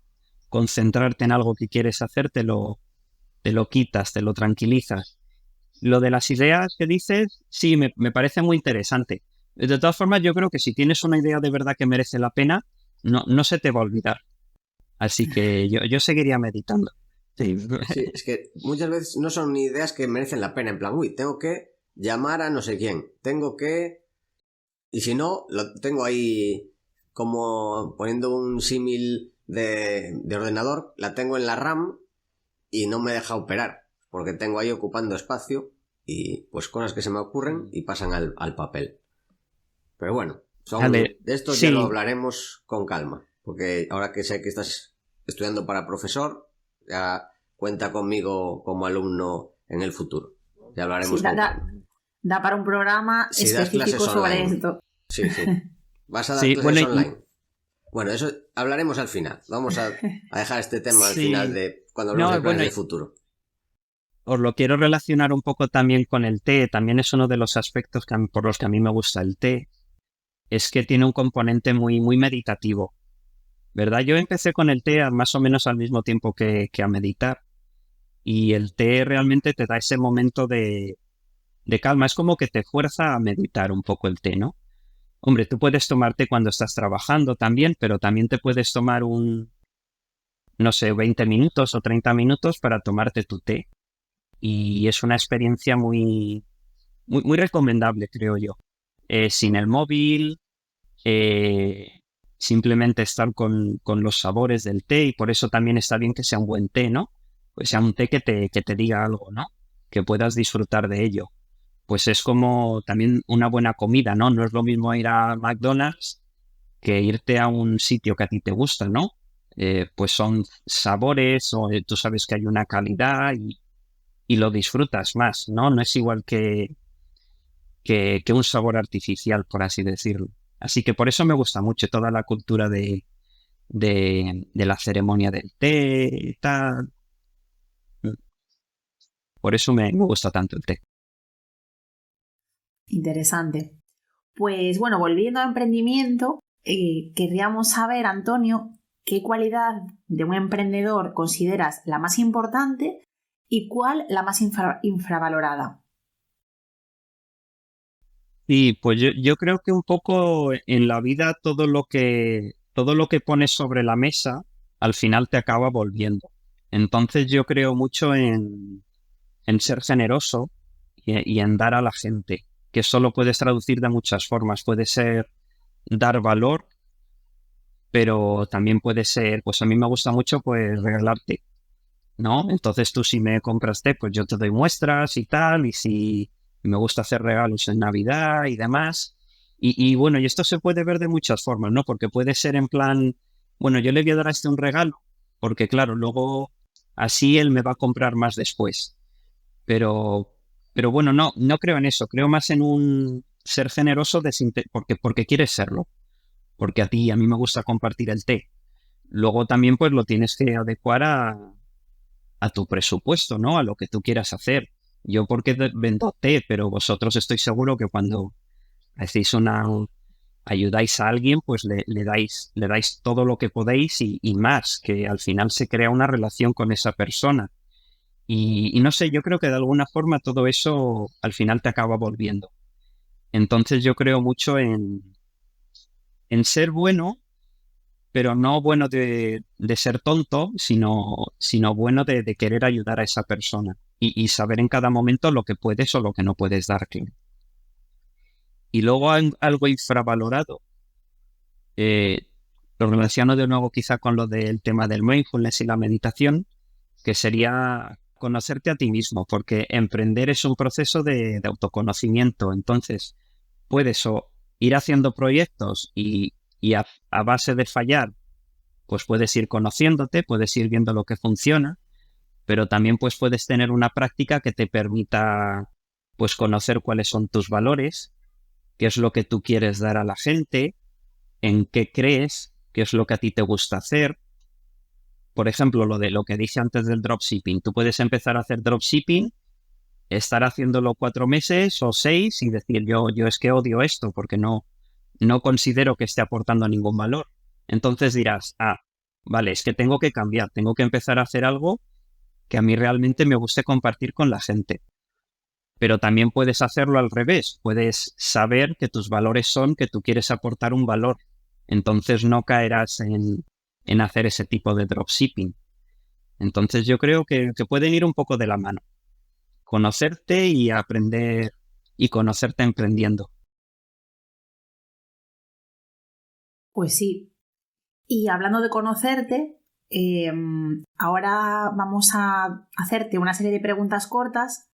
concentrarte en algo que quieres hacer, te lo quitas, te lo tranquilizas. Lo de las ideas que dices, sí, me parece muy interesante. De todas formas, yo creo que si tienes una idea de verdad que merece la pena, no se te va a olvidar. Así que yo seguiría meditando. Sí. Sí, es que muchas veces no son ideas que merecen la pena. En plan, uy, tengo que llamar a no sé quién. Tengo que... Y si no, lo tengo ahí como poniendo un símil de ordenador. La tengo en la RAM y no me deja operar. Porque tengo ahí ocupando espacio y pues cosas que se me ocurren y pasan al papel. Pero bueno, de esto sí. Ya lo hablaremos con calma. Porque ahora que sé que estás estudiando para profesor, ya cuenta conmigo como alumno en el futuro. Ya hablaremos con calma. Da para un programa específico sobre esto. Sí. Vas a dar clases online. Bueno, eso hablaremos al final. Vamos a dejar este tema al final de cuando hablemos de planes del futuro. Os lo quiero relacionar un poco también con el té. También es uno de los aspectos por los que a mí me gusta el té. Es que tiene un componente muy, muy meditativo, ¿verdad? Yo empecé con el té más o menos al mismo tiempo que a meditar. Y el té realmente te da ese momento de calma. Es como que te fuerza a meditar un poco el té, ¿no? Hombre, tú puedes tomarte cuando estás trabajando también, pero también te puedes tomar 20 minutos o 30 minutos para tomarte tu té. Y es una experiencia muy, muy, muy recomendable, creo yo. Sin el móvil, simplemente estar con los sabores del té, y por eso también está bien que sea un buen té, ¿no? Pues sea un té que te diga algo, ¿no? Que puedas disfrutar de ello. Pues es como también una buena comida, ¿no? No es lo mismo ir a McDonald's que irte a un sitio que a ti te gusta, ¿no? Pues son sabores, o tú sabes que hay una calidad y lo disfrutas más, ¿no? No es igual que un sabor artificial, por así decirlo. Así que por eso me gusta mucho toda la cultura de la ceremonia del té y tal. Por eso me gusta tanto el té. Interesante. Pues bueno, volviendo a emprendimiento, querríamos saber, Antonio, ¿qué cualidad de un emprendedor consideras la más importante y cuál la más infravalorada? Sí, pues yo creo que un poco en la vida todo lo que pones sobre la mesa al final te acaba volviendo. Entonces yo creo mucho en ser generoso y en dar a la gente, que eso lo puedes traducir de muchas formas. Puede ser dar valor, pero también puede ser, pues a mí me gusta mucho pues regalarte, ¿no? Entonces tú si me compras té, pues yo te doy muestras y tal, y si me gusta hacer regalos en Navidad y demás. Y bueno, y esto se puede ver de muchas formas, ¿no? Porque puede ser en plan, bueno, yo le voy a dar a este un regalo, porque claro, luego así él me va a comprar más después. Pero bueno, no creo en eso, creo más en un ser generoso porque quieres serlo, porque a mí me gusta compartir el té. Luego también pues lo tienes que adecuar a tu presupuesto, ¿no? A lo que tú quieras hacer. Yo porque vendo té, pero vosotros estoy seguro que cuando hacéis ayudáis a alguien, pues le dais todo lo que podéis y más, que al final se crea una relación con esa persona. Y no sé, yo creo que de alguna forma todo eso al final te acaba volviendo. Entonces yo creo mucho en ser bueno, pero no bueno de ser tonto, sino bueno de querer ayudar a esa persona y saber en cada momento lo que puedes o lo que no puedes dar. Claro. Y luego hay algo infravalorado, eh, lo relaciono de nuevo quizá con lo del tema del mindfulness y la meditación, que sería conocerte a ti mismo, porque emprender es un proceso de autoconocimiento. Entonces, puedes o ir haciendo proyectos y a base de fallar, pues puedes ir conociéndote, puedes ir viendo lo que funciona, pero también pues puedes tener una práctica que te permita pues conocer cuáles son tus valores, qué es lo que tú quieres dar a la gente, en qué crees, qué es lo que a ti te gusta hacer. Por ejemplo, lo que dije antes del dropshipping. Tú puedes empezar a hacer dropshipping, estar haciéndolo 4 meses o 6 y decir yo es que odio esto porque no considero que esté aportando ningún valor. Entonces dirás, vale, es que tengo que cambiar, tengo que empezar a hacer algo que a mí realmente me guste compartir con la gente. Pero también puedes hacerlo al revés, puedes saber que tus valores son que tú quieres aportar un valor. Entonces no caerás en hacer ese tipo de dropshipping. Entonces yo creo que pueden ir un poco de la mano. Conocerte y aprender y conocerte emprendiendo. Pues sí. Y hablando de conocerte, ahora vamos a hacerte una serie de preguntas cortas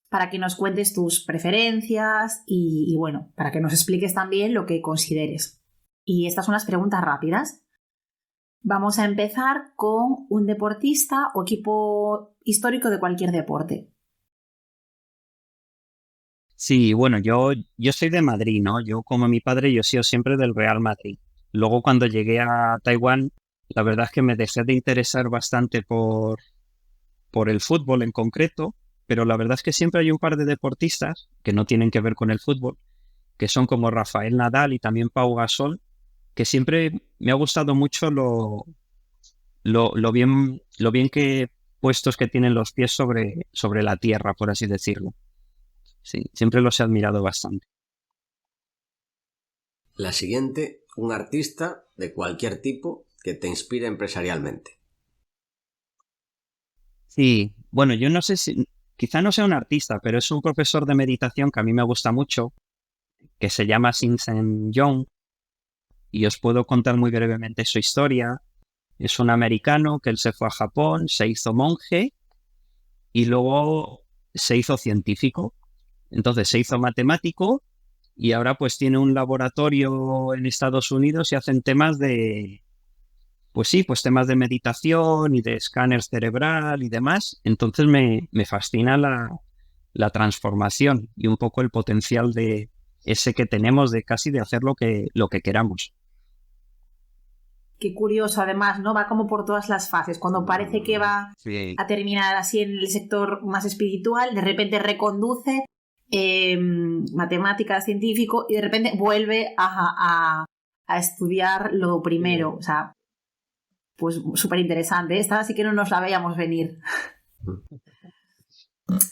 para que nos cuentes tus preferencias y bueno, para que nos expliques también lo que consideres. Y estas son las preguntas rápidas. Vamos a empezar con un deportista o equipo histórico de cualquier deporte. Sí, bueno, yo soy de Madrid, ¿no? Yo como mi padre, yo he sido siempre del Real Madrid. Luego cuando llegué a Taiwán, la verdad es que me dejé de interesar bastante por el fútbol en concreto, pero la verdad es que siempre hay un par de deportistas que no tienen que ver con el fútbol, que son como Rafael Nadal y también Pau Gasol, que siempre me ha gustado mucho lo bien que puestos que tienen los pies sobre la tierra, por así decirlo. Sí, siempre los he admirado bastante. La siguiente, un artista de cualquier tipo que te inspire empresarialmente. Sí, bueno, yo no sé si, quizá no sea un artista, pero es un profesor de meditación que a mí me gusta mucho, que se llama Shinzen Young, y os puedo contar muy brevemente su historia. Es un americano que él se fue a Japón, se hizo monje y luego se hizo científico. Entonces se hizo matemático y ahora pues tiene un laboratorio en Estados Unidos y hacen temas pues sí, pues temas de meditación y de escáner cerebral y demás. Entonces me fascina la transformación y un poco el potencial de ese que tenemos de casi de hacer lo que queramos. Qué curioso, además, ¿no? Va como por todas las fases. Cuando parece que va Sí. a terminar así en el sector más espiritual, de repente reconduce matemáticas, científico, y de repente vuelve a estudiar lo primero. O sea, pues súper interesante. Esta sí que no nos la veíamos venir.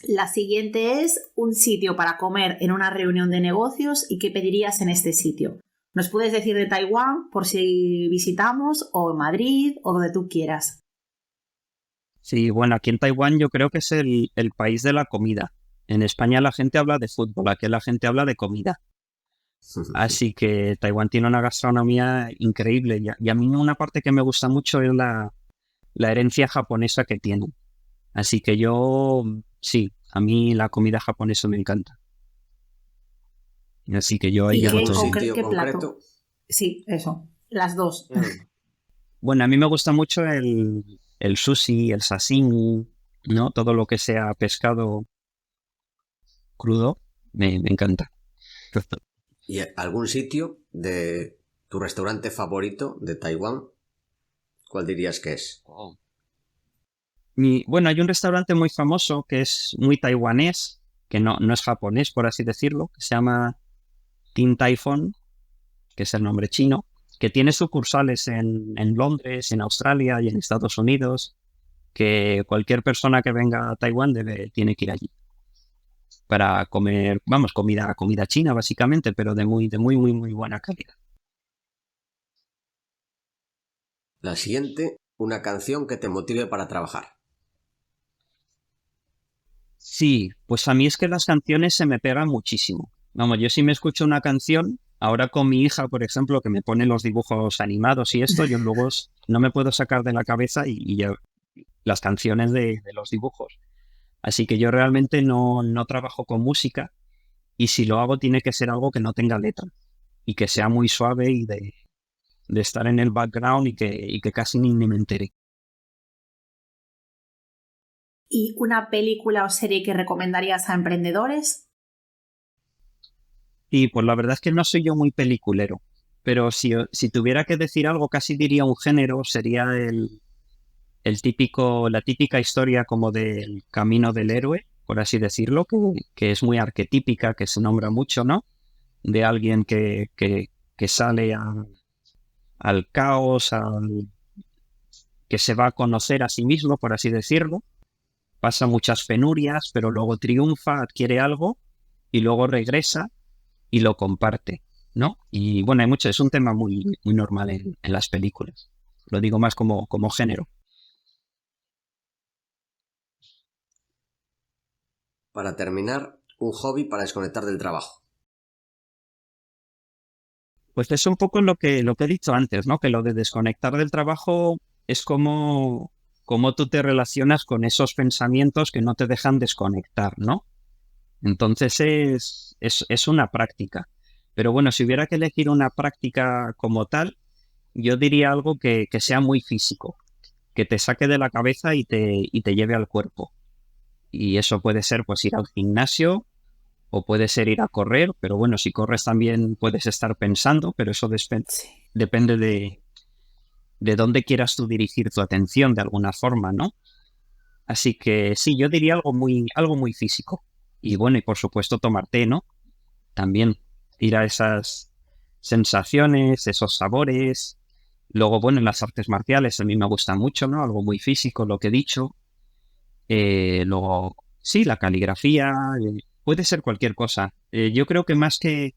La siguiente es un sitio para comer en una reunión de negocios y qué pedirías en este sitio. Nos puedes decir de Taiwán por si visitamos, o Madrid, o donde tú quieras. Sí, bueno, aquí en Taiwán yo creo que es el país de la comida. En España la gente habla de fútbol, aquí la gente habla de comida. Así que Taiwán tiene una gastronomía increíble y a mí una parte que me gusta mucho es la herencia japonesa que tiene. Así que sí, a mí la comida japonesa me encanta. Así que yo ¿Y ahí ¿Algún voto. sitio qué plato? concreto? Sí, eso. Las dos. Bueno, a mí me gusta mucho el sushi, el sashimi, ¿no? Todo lo que sea pescado crudo, me encanta. ¿Y algún sitio de tu restaurante favorito de Taiwán? ¿Cuál dirías que es? Oh. Bueno, hay un restaurante muy famoso que es muy taiwanés, que no es japonés, por así decirlo, que se llama Tin Tai Fung, que es el nombre chino, que tiene sucursales en Londres, en Australia y en Estados Unidos, que cualquier persona que venga a Taiwán tiene que ir allí para comer, vamos, comida china básicamente, pero de muy, muy buena calidad. La siguiente, una canción que te motive para trabajar. Sí, pues a mí es que las canciones se me pegan muchísimo. Vamos, yo si me escucho una canción, ahora con mi hija, por ejemplo, que me pone los dibujos animados y esto, yo luego no me puedo sacar de la cabeza y ya las canciones de los dibujos. Así que yo realmente no trabajo con música y si lo hago tiene que ser algo que no tenga letra y que sea muy suave y de estar en el background y que casi ni me entere. ¿Y una película o serie que recomendarías a emprendedores? Y pues la verdad es que no soy yo muy peliculero, pero si tuviera que decir algo, casi diría un género, sería la típica historia como del camino del héroe, por así decirlo, que es muy arquetípica, que se nombra mucho, ¿no? De alguien que sale al caos, que se va a conocer a sí mismo, por así decirlo, pasa muchas penurias, pero luego triunfa, adquiere algo y luego regresa y lo comparte, ¿no? Y bueno, es un tema muy normal en las películas. Lo digo más como género. Para terminar, un hobby para desconectar del trabajo. Pues es un poco lo que he dicho antes, ¿no? Que lo de desconectar del trabajo es como tú te relacionas con esos pensamientos que no te dejan desconectar, ¿no? Entonces es una práctica. Pero bueno, si hubiera que elegir una práctica como tal, yo diría algo que sea muy físico, que te saque de la cabeza y te lleve al cuerpo. Y eso puede ser pues ir al gimnasio o puede ser ir a correr, pero bueno, si corres también puedes estar pensando, pero eso Sí. depende de dónde quieras tú dirigir tu atención de alguna forma, ¿no? Así que sí, yo diría algo muy físico. Y bueno, y por supuesto tomar té, ¿no? También ir a esas sensaciones, esos sabores. Luego, bueno, en las artes marciales a mí me gusta mucho, ¿no? Algo muy físico, lo que he dicho. Luego, sí, la caligrafía, puede ser cualquier cosa. Yo creo que más que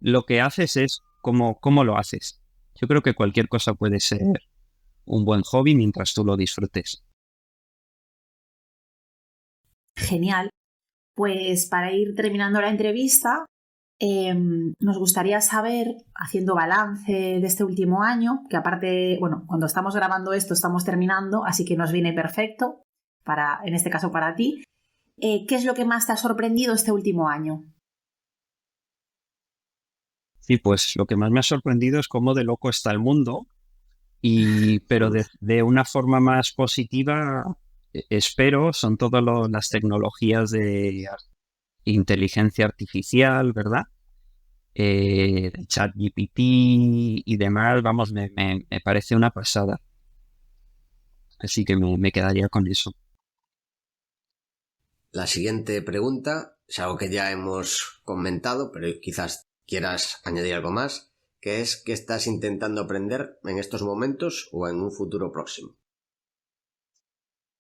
lo que haces es cómo lo haces. Yo creo que cualquier cosa puede ser un buen hobby mientras tú lo disfrutes. Genial. Pues para ir terminando la entrevista, nos gustaría saber, haciendo balance de este último año, que aparte, bueno, cuando estamos grabando esto estamos terminando, así que nos viene perfecto, en este caso para ti, ¿qué es lo que más te ha sorprendido este último año? Sí, pues lo que más me ha sorprendido es cómo de loco está el mundo, pero de una forma más positiva, espero, son todas las tecnologías de inteligencia artificial, ¿verdad? ChatGPT y demás, vamos, me parece una pasada. Así que me quedaría con eso. La siguiente pregunta es algo que ya hemos comentado, pero quizás quieras añadir algo más, que es ¿qué estás intentando aprender en estos momentos o en un futuro próximo?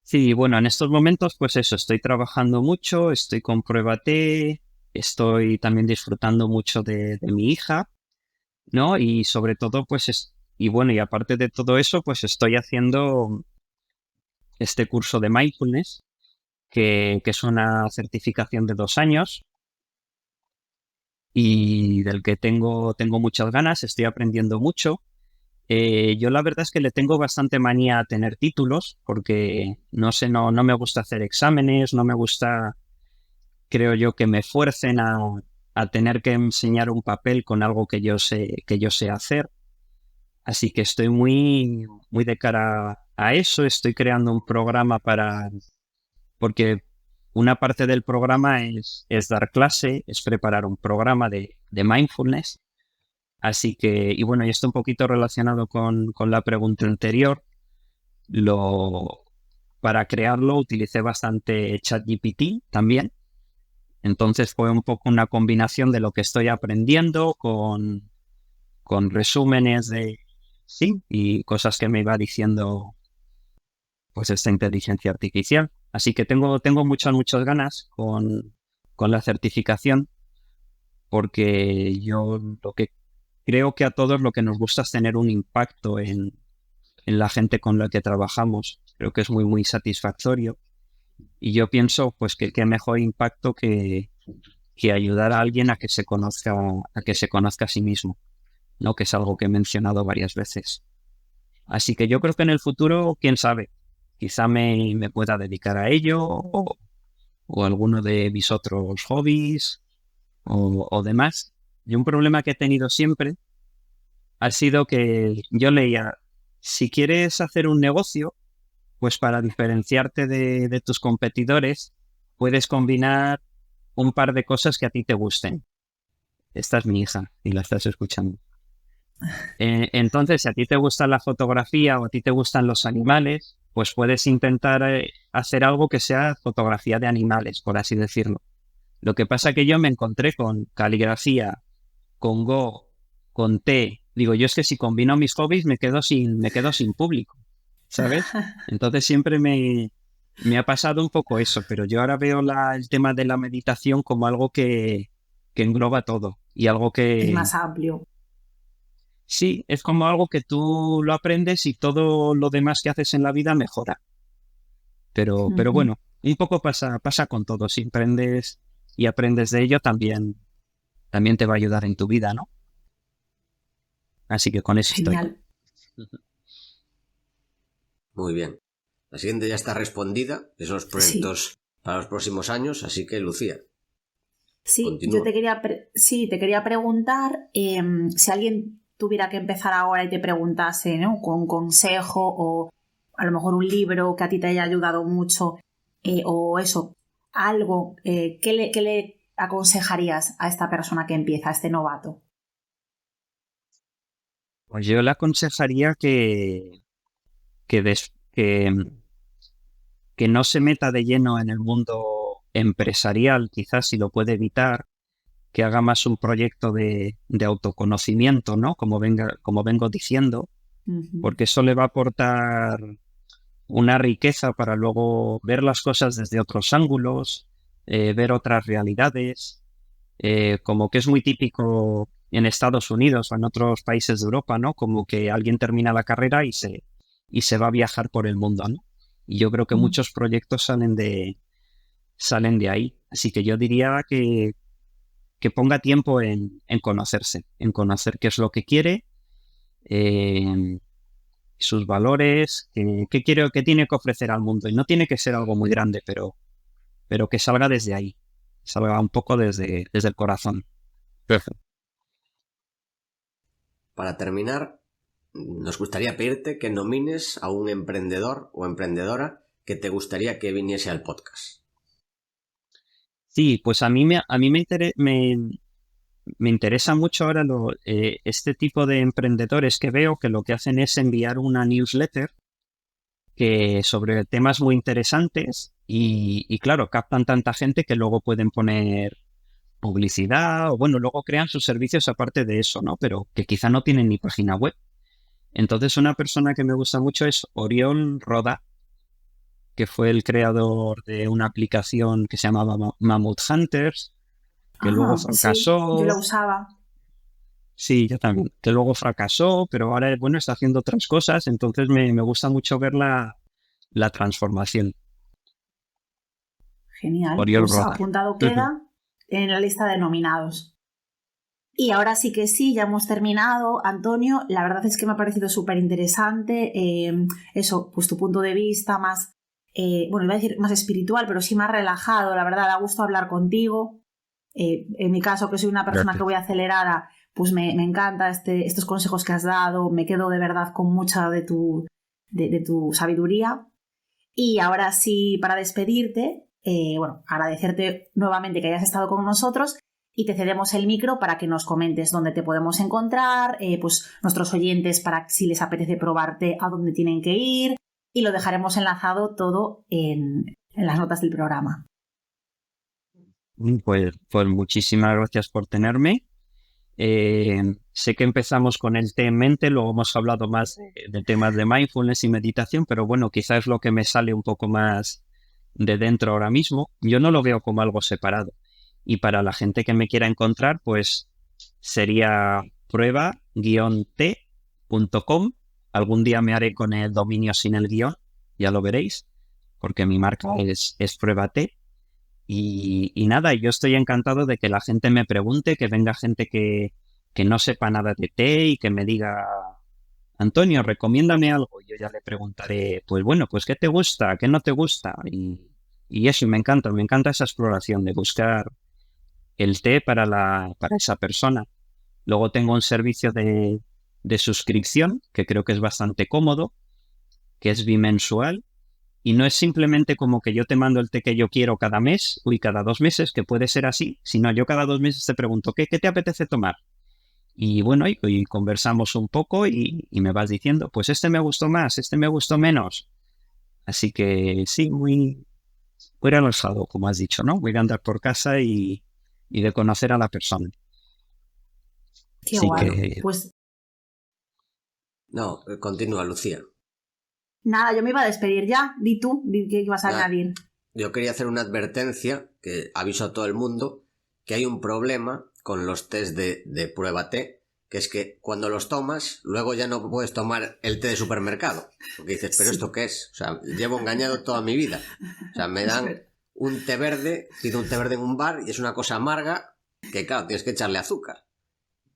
Sí, bueno, en estos momentos, pues eso, estoy trabajando mucho, estoy con Pruébate, estoy también disfrutando mucho de mi hija, ¿no? Y sobre todo, pues, y bueno, y aparte de todo eso, pues estoy haciendo este curso de mindfulness, que es una certificación de 2 años y del que tengo muchas ganas, estoy aprendiendo mucho. Yo la verdad es que le tengo bastante manía a tener títulos, porque no sé, no me gusta hacer exámenes, no me gusta, creo yo, que me fuercen a tener que enseñar un papel con algo que yo sé hacer. Así que estoy muy de cara a eso. Estoy creando un programa porque una parte del programa es dar clase, es preparar un programa de mindfulness. Así que, y bueno, y esto un poquito relacionado con la pregunta anterior, lo, para crearlo utilicé bastante ChatGPT también. Entonces fue un poco una combinación de lo que estoy aprendiendo con resúmenes sí, y cosas que me iba diciendo pues esta inteligencia artificial. Así que tengo muchas ganas con la certificación, porque yo lo que creo que a todos lo que nos gusta es tener un impacto en la gente con la que trabajamos. Creo que es muy, muy satisfactorio. Y yo pienso, pues, que qué mejor impacto que ayudar a alguien a que se conozca a sí mismo, ¿no? Que es algo que he mencionado varias veces. Así que yo creo que en el futuro, quién sabe, quizá me pueda dedicar a ello o alguno de mis otros hobbies o demás. Y un problema que he tenido siempre ha sido que yo leía, si quieres hacer un negocio, pues para diferenciarte de tus competidores, puedes combinar un par de cosas que a ti te gusten. Esta es mi hija y la estás escuchando. Entonces, si a ti te gusta la fotografía o a ti te gustan los animales, pues puedes intentar hacer algo que sea fotografía de animales, por así decirlo. Lo que pasa que yo me encontré con caligrafía, con Go, con T. Digo, yo es que si combino mis hobbies me quedo sin público, ¿sabes? Entonces siempre me ha pasado un poco eso, pero yo ahora veo el tema de la meditación como algo que engloba todo y algo Es que... más amplio. Sí, es como algo que tú lo aprendes y todo lo demás que haces en la vida mejora. Pero bueno, un poco pasa con todo. Si aprendes y aprendes de ello, también te va a ayudar en tu vida, ¿no? Así que con eso estoy. Genial. Muy bien. La siguiente ya está respondida, que son los proyectos para los próximos años, así que Lucía. Sí, continúa. yo te quería preguntar si alguien tuviera que empezar ahora y te preguntase, ¿no? Con un consejo o a lo mejor un libro que a ti te haya ayudado mucho o eso, algo, ¿qué le aconsejarías a esta persona que empieza, a este novato? Pues yo le aconsejaría que no se meta de lleno en el mundo empresarial, quizás si lo puede evitar, que haga más un proyecto de autoconocimiento, ¿no? Como vengo diciendo, porque eso le va a aportar una riqueza para luego ver las cosas desde otros ángulos, ver otras realidades, como que es muy típico en Estados Unidos o en otros países de Europa, ¿no? Como que alguien termina la carrera y se va a viajar por el mundo, ¿no? Y yo creo que muchos proyectos salen de ahí. Así que yo diría que ponga tiempo en conocerse, en conocer qué es lo que quiere, sus valores, qué quiere, qué tiene que ofrecer al mundo. Y no tiene que ser algo muy grande, pero que salga desde ahí, salga un poco desde el corazón. Para terminar, nos gustaría pedirte que nomines a un emprendedor o emprendedora que te gustaría que viniese al podcast. Sí, pues a mí me interesa mucho ahora este tipo de emprendedores que veo que lo que hacen es enviar una newsletter que sobre temas muy interesantes y claro, captan tanta gente que luego pueden poner publicidad o bueno, luego crean sus servicios aparte de eso, ¿no? Pero que quizá no tienen ni página web. Entonces una persona que me gusta mucho es Oriol Roda, que fue el creador de una aplicación que se llamaba Mammoth Hunters, que luego Sí, fracasó. yo la usaba. Sí, yo también. Que luego fracasó, pero ahora, bueno, está haciendo otras cosas, entonces me gusta mucho ver la transformación. Genial, Oriol pues Roda. apuntado queda en la lista de nominados. Y ahora sí que sí, ya hemos terminado. Antonio, la verdad es que me ha parecido súper interesante eso, pues tu punto de vista más, bueno, iba a decir más espiritual, pero sí más relajado, la verdad, da gusto hablar contigo. En mi caso, que soy una persona que voy acelerada, pues me encanta estos consejos que has dado, me quedo de verdad con mucha de tu sabiduría. Y ahora sí, para despedirte, bueno, agradecerte nuevamente que hayas estado con nosotros y te cedemos el micro para que nos comentes dónde te podemos encontrar, pues nuestros oyentes para si les apetece probarte a dónde tienen que ir y lo dejaremos enlazado todo en las notas del programa. Pues muchísimas gracias por tenerme. Sé que empezamos con el té en mente, luego hemos hablado más de temas de mindfulness y meditación, pero bueno, quizás es lo que me sale un poco más de dentro ahora mismo. Yo no lo veo como algo separado. Y para la gente que me quiera encontrar, pues sería prueba-t.com Algún día me haré con el dominio sin el guión, ya lo veréis, porque mi marca es Pruébate. Y nada, yo estoy encantado de que la gente me pregunte, que venga gente que no sepa nada de té y que me diga, Antonio, recomiéndame algo. Yo ya le preguntaré, pues bueno, pues ¿qué te gusta? ¿Qué no te gusta? Y eso, me encanta esa exploración de buscar el té para esa persona. Luego tengo un servicio de suscripción, que creo que es bastante cómodo, que es bimensual. Y no es simplemente como que yo te mando el té que yo quiero cada mes, cada 2 meses, que puede ser así, sino yo cada 2 meses te pregunto, ¿qué te apetece tomar? Y bueno, y conversamos un poco y me vas diciendo, pues este me gustó más, este me gustó menos. Así que sí, muy relajado, como has dicho, ¿no? Voy a andar por casa y de conocer a la persona. Qué Así guay. que... Pues No, continúa, Lucía. nada, yo me iba a despedir ya. Di tú, ¿qué ibas a añadir? Yo quería hacer una advertencia, que aviso a todo el mundo, que hay un problema con los tés de Pruébate, que es que cuando los tomas, luego ya no puedes tomar el té de supermercado. Porque dices, ¿pero esto qué es? O sea, llevo engañado toda mi vida. O sea, me dan un té verde, pido un té verde en un bar y es una cosa amarga que, claro, tienes que echarle azúcar.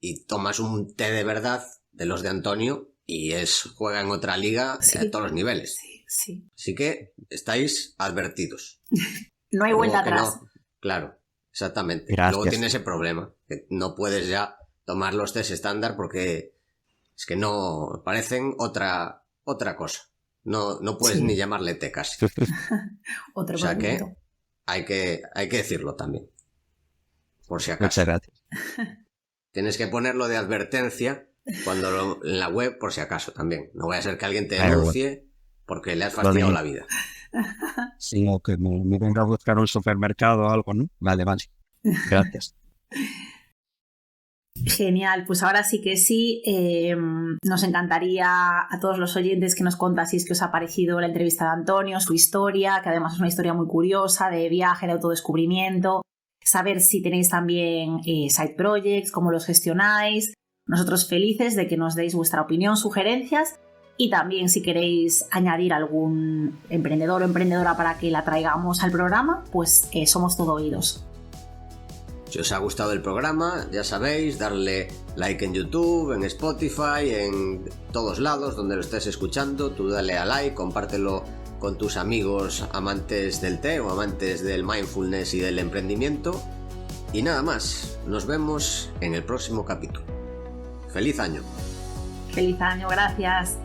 Y tomas un té de verdad, de los de Antonio, y juega en otra liga a todos los niveles. Sí. Así que estáis advertidos. No hay vuelta atrás. No, claro, exactamente. Gracias. Luego tienes ese problema, que no puedes ya tomar los tés estándar porque es que no parecen otra cosa. No puedes ni llamarle té casi. Otro o sea producto. que hay que decirlo también. Por si acaso. Muchas gracias. Tienes que ponerlo de advertencia en la web, por si acaso también. No vaya a ser que alguien te Claro, denuncie porque le has fastidiado la vida. Sí, o que me venga a buscar un supermercado o algo, ¿no? Vale. Gracias. Genial, pues ahora sí que sí, nos encantaría a todos los oyentes que nos contaseis qué os ha parecido la entrevista de Antonio, su historia, que además es una historia muy curiosa, de viaje, de autodescubrimiento, saber si tenéis también side projects, cómo los gestionáis. Nosotros felices de que nos deis vuestra opinión, sugerencias y también si queréis añadir algún emprendedor o emprendedora para que la traigamos al programa, pues somos todo oídos. Si os ha gustado el programa, ya sabéis, darle like en YouTube, en Spotify, en todos lados donde lo estés escuchando. Tú dale a like, compártelo con tus amigos amantes del té o amantes del mindfulness y del emprendimiento. Y nada más, nos vemos en el próximo capítulo. ¡Feliz año! ¡Feliz año! Gracias.